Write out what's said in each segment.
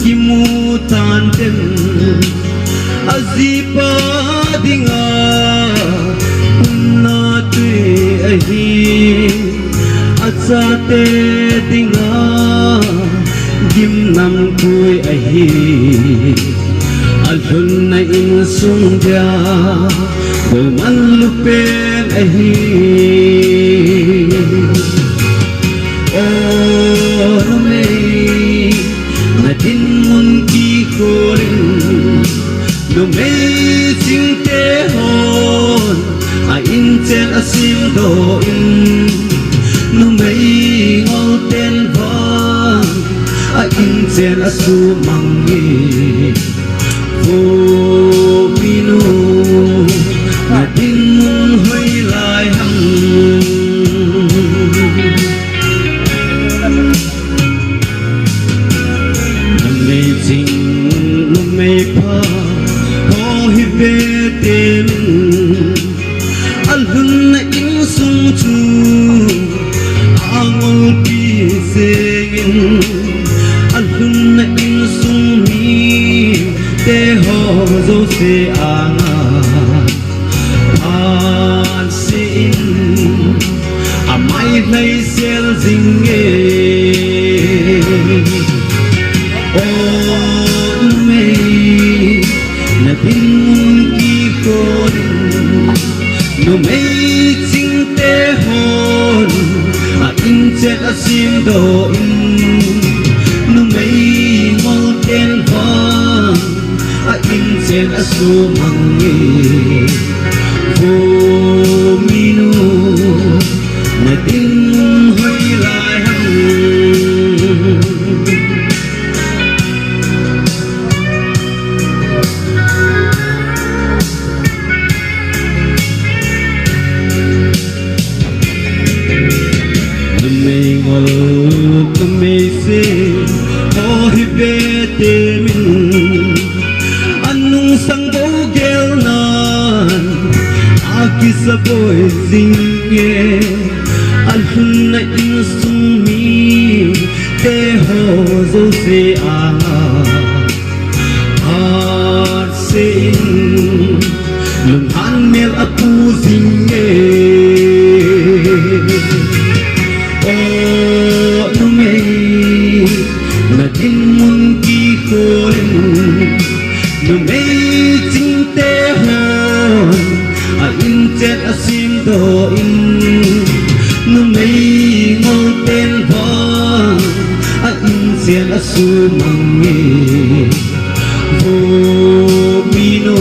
ki mu tan tem azipa dinga na tu ahi achate dinga gim nam kui ahi alhun na in sung dia go man lupen ahi oh me na tin mun ki khorin no me sing te hon a in chen asim do in no me ngol ten vang a in chen asu mangi vô pinu na tin mun hoi lai hang amazing no me pa ho hi ve ten al hun na in sung chu angol pi sing al hun na in sung mi te ho zo se anga an sin amai lai sel zinge oh me na tin ki kon no me sing te hon a in che asim do in no me ngol ten vang a in chen asu mangi vô minu na tin hoi lai hang na me ngol na me se ho hi be te min anung sang bo gel nan aki sa boy zinge alhun na in sung mi te ho zo se a hat se in lung han mel apu zinge oh no me na tin mun ki khorin no me ching te hon a in chen asim do in no me ngol ten vang a in chen asu mangi vô mino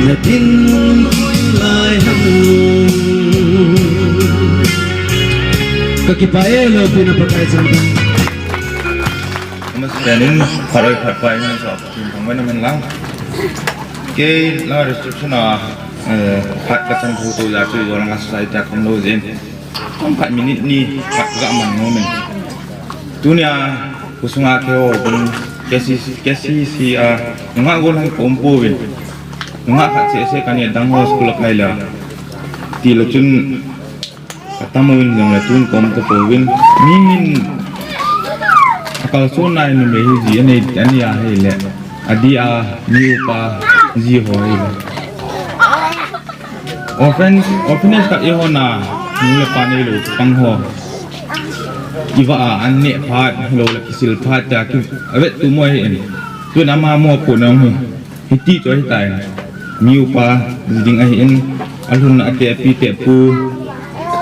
na tin hoi lai hang kakipaelo pinapakai sampai Senin paroi parpai ni so tim pangmen men lang ke la restriction pat ka chang photo ya chu orang asai ta kom lo zen 4 minit ni pat ga man no men dunia kusunga ke o bun kesi si nga gol han kompo win nga kha se kan ya dang ho school kai la ti la chun tamun yang la tun kom ko win min kalau sunai ni meh ji ani ya hele adia niu pa ji hoi offense ka e hona ni pa ni lo pang ho iwa anne phat lo la kisil phat ta ki avet tu moi en tu nama mo ko nang hiti choi tai niu pa ding ai en alun ate pi te pu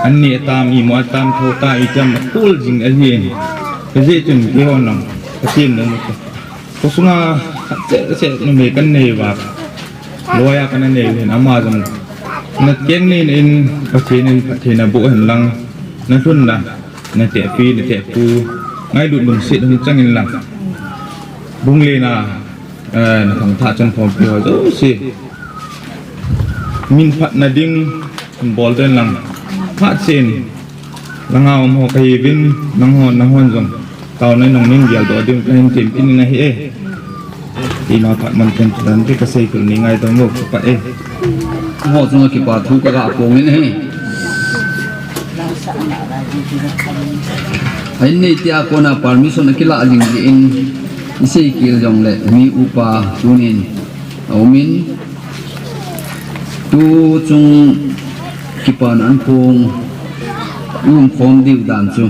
anne tam i mo tam tho ta i jam tul jing a hi cái gì chừng cái hòn nòng cái tiền nữa có số nào sẽ nó mấy cái này và lôi cái này thì nó mà rằng nó kiến nên có thể là bộ hình lăng nó luôn là nó trẻ phi nó trẻ phu ngay đụng đồng xịt không chắc là bung lên nó thằng thà chân phòng phía rồi xí min phát là đinh ball tên lăng phát xin lăng hào một cái viên lăng hòn rồi tàu này nông ninh giờ đó đừng nên tìm cái này ấy thì nó phải mình cần đến cái xây của mình ngay tới một cái ấy họ dùng cái quả thu cái gạo của mình ấy anh này tia con à permission cái lạ gì in isi kil jong le mi upa tunin omin tu chung kipan an phung khom diu dan chu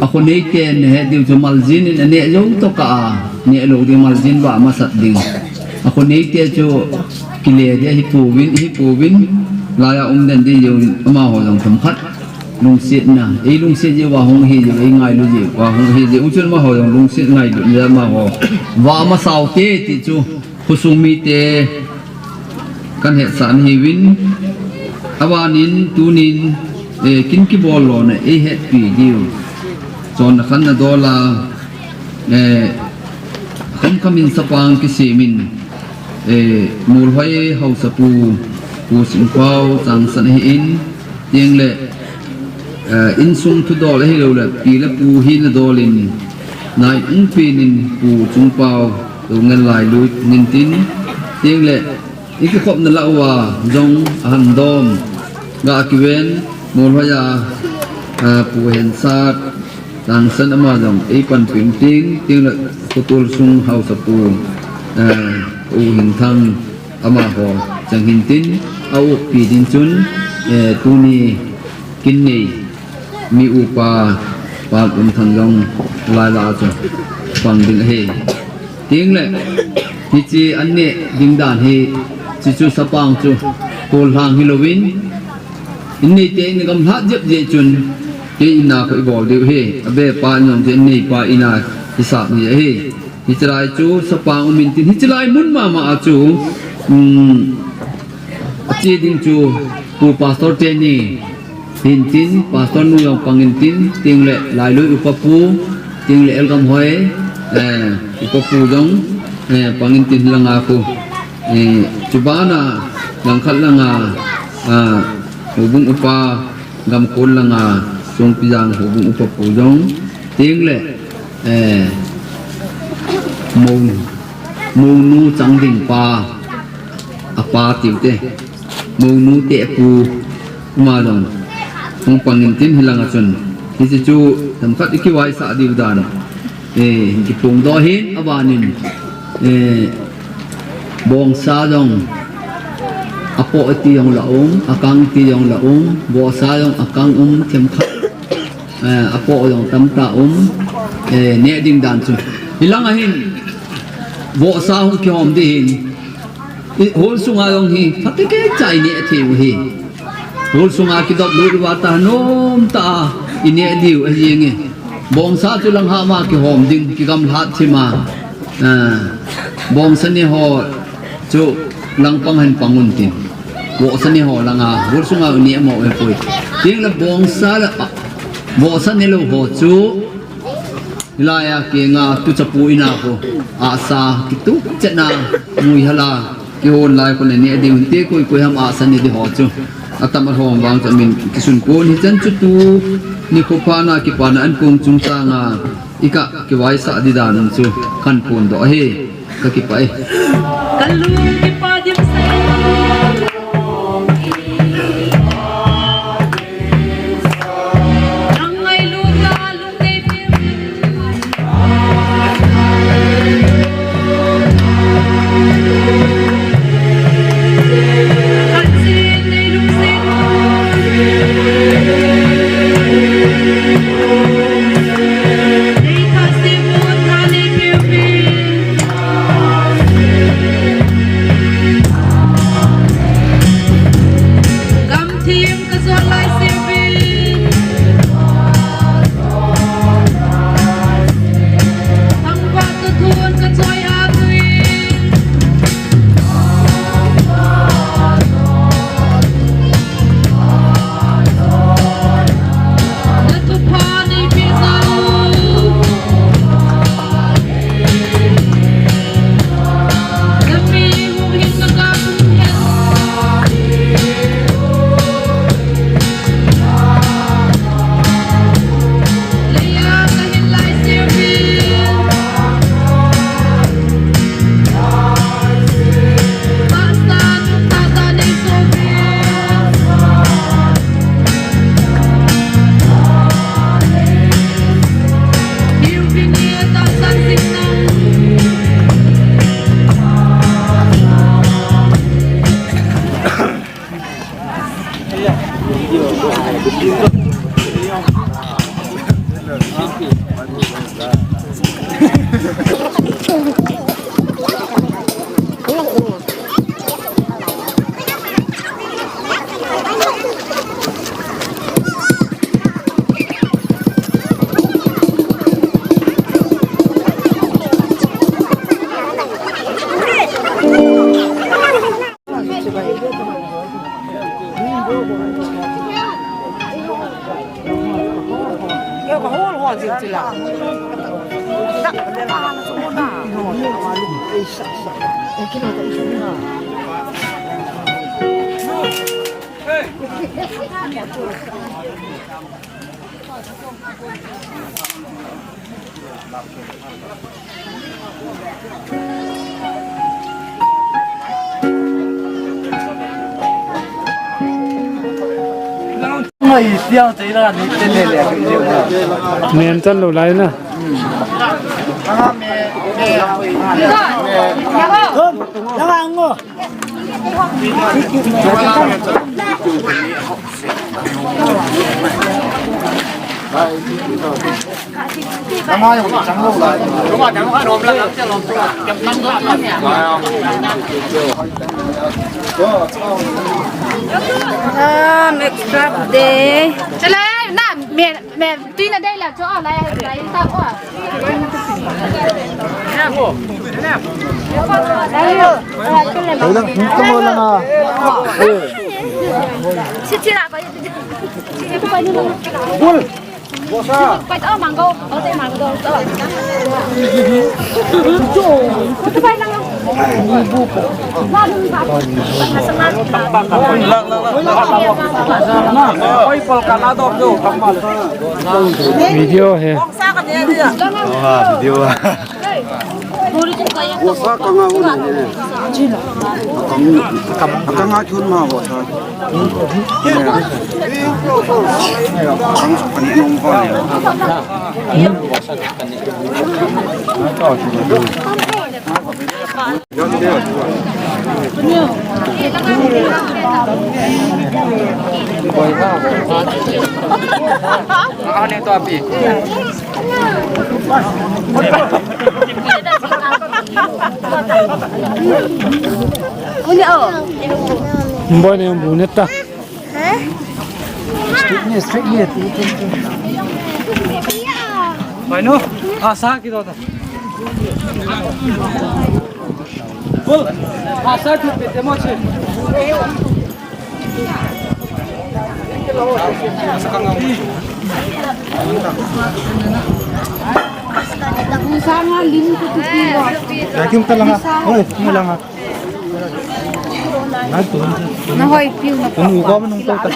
ako nei ken he diu chu maljin in ne jo to ka ne lo di maljin ba ma sat ding ako nei te chu kile de hi puvin la ya den di yo ma ho jong thum khat lung sit na lung sit je wa hong hi je ngai lu je wa hong hi je uchun ma ho jong lung sit ngai du ya ma ho wa ma sau te ti chu khusung mi te kan he san hi win awanin tunin kin ki bol lo na he pi diu chon khan na dola kamin sapang ki simin mul hoi hau sapu pu sing pau chang san hi in tieng le in sung thu dol hi lo le pi la pu hi na dolin nai in pinin pu chung pau tu ngan lai lu nin tin tieng le iki khop na lawa jong han dom ga kiwen mul hoya pu hen sat tang san ama jong pan ping ting tieng le kutul sung hau sapu u hình thang ama ho chang hin tin au pi din chun tu ni kin ni mi upa pa thang long lai la chu pang ding he ting le hi chi an ne ding dan he chi chu sapang chu kol hang halloween in ni te ni gam hat jep je chun te ina ko bol de he abe pa nyom te ni pa ina hisap ni he hichrai chu sapang min tin hichrai mun ma chu chi ding chu pu pastor te ni tin tin pastor nu yong pangin tin ting le lai lu upapu ting le elgam hoi upapu dong pangin tin langa ko chubana lang khat langa hubung upa gam kol langa song pijang hubung upapu dong ting le mông nu trắng đỉnh pa apa tiểu te mông nu te pu ma dong không pangin tin hilang achun hi chu tam khat ki wai sa diu dan ki pung do hin awanin bong sa dong apo ti yong laung akang ti yong laung bo sa dong akang them khat apo dong tam ta ne ding dan chu hilang a hin bộ sa hong ki hom din hol sunga yong hi fatike chai ne theu hi hol sunga ki dop lu wa ta nom ta ine diu a yenge bom sa chu lang ha ma ki hom ding ki gam hat thima bom sa ni ho chu lang pang han pangun tin bộ sa ni ho langa hol sunga ni mo e poi ting la bom sa la bộ sa ni lo ho chu ilaya ke nga tu chapu ina ko asa kitu chena mui hala ki hon lai ko ne ne di unte ko ham asa ni di ho chu atam hom wang chamin kisun ko ni chan chu tu ni ko pa na ki pa na an kung chung cha nga ika ki wai sa di dan chu kan pun do he ka ki pai kalu ki pa jim se Nên chân lỗ lại nè. extra day. Cho lên, nè, mẹ tuy là đây là chỗ ở này tao à. Chị nào có chị quay như luôn. Quay tao mang câu, ở đây mang câu tao. Tôi quay năng không? Video है. Video. Bosa kanga una ne. Kanga chun ma bosa. Kang pani nong ko ne. Ano to api? Boy này bunet ta. Strictly. Boy no. Asa kita ta. Bol. Asa tu demo che. Vacuum ta lang ha. Oi, mo lang ha. Nahoy piu na. Kung uko man nung to ta.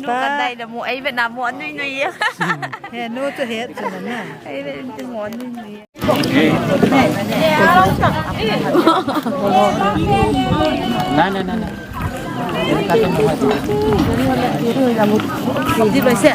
Kan đây là mua ấy Việt Nam mua nuôi nuôi á. Hè nooit te heet zo dan ja. Ấy Việt Nam mua nuôi nuôi. Đi về xe.